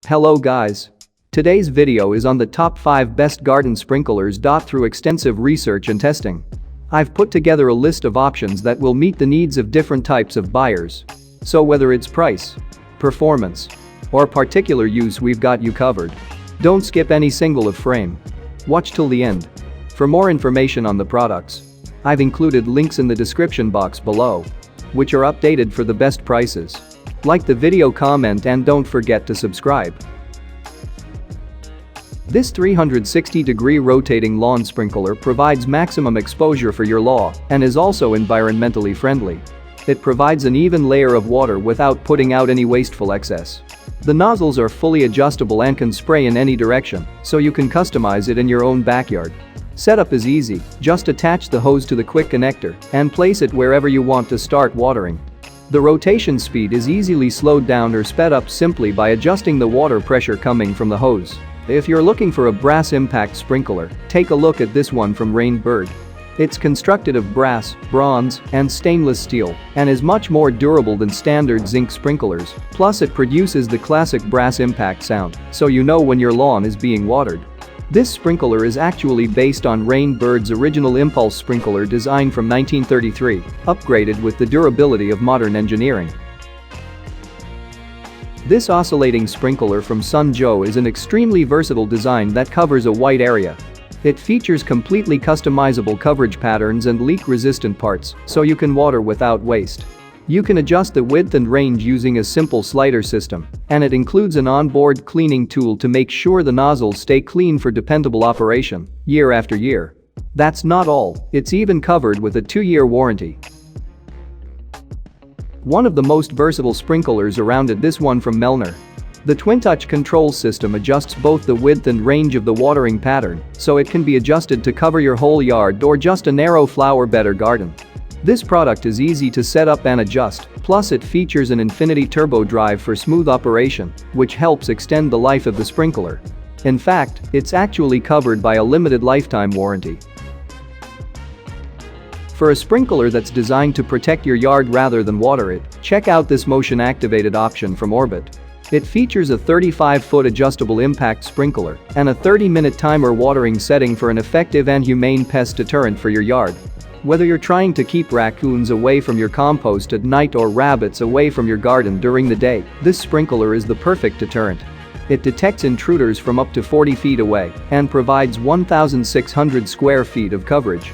Hello guys. Today's video is on the top 5 best garden sprinklers. Through extensive research and testing, I've put together a list of options that will meet the needs of different types of buyers. So whether it's price, performance, or particular use, we've got you covered. Don't skip any single of frame. Watch till the end. For more information on the products, I've included links in the description box below, which are updated for the best prices. Like the video, comment, and don't forget to subscribe. This 360-degree rotating lawn sprinkler provides maximum exposure for your lawn and is also environmentally friendly. It provides an even layer of water without putting out any wasteful excess. The nozzles are fully adjustable and can spray in any direction, so you can customize it in your own backyard. Setup is easy, just attach the hose to the quick connector and place it wherever you want to start watering. The rotation speed is easily slowed down or sped up simply by adjusting the water pressure coming from the hose. If you're looking for a brass impact sprinkler, take a look at this one from Rainbird. It's constructed of brass, bronze, and stainless steel and is much more durable than standard zinc sprinklers, plus it produces the classic brass impact sound, so you know when your lawn is being watered. This sprinkler is actually based on Rainbird's original impulse sprinkler design from 1933, upgraded with the durability of modern engineering. This oscillating sprinkler from Sunjo is an extremely versatile design that covers a wide area. It features completely customizable coverage patterns and leak-resistant parts, so you can water without waste. You can adjust the width and range using a simple slider system, and it includes an onboard cleaning tool to make sure the nozzles stay clean for dependable operation, year after year. That's not all, it's even covered with a 2-year warranty. One of the most versatile sprinklers around it, this one from Melner. The twin-touch control system adjusts both the width and range of the watering pattern, so it can be adjusted to cover your whole yard or just a narrow flower bed or garden. This product is easy to set up and adjust, plus it features an infinity turbo drive for smooth operation, which helps extend the life of the sprinkler. In fact, it's actually covered by a limited lifetime warranty. For a sprinkler that's designed to protect your yard rather than water it, check out this motion-activated option from Orbit. It features a 35-foot adjustable impact sprinkler and a 30-minute timer watering setting for an effective and humane pest deterrent for your yard. Whether you're trying to keep raccoons away from your compost at night or rabbits away from your garden during the day, this sprinkler is the perfect deterrent. It detects intruders from up to 40 feet away and provides 1,600 square feet of coverage.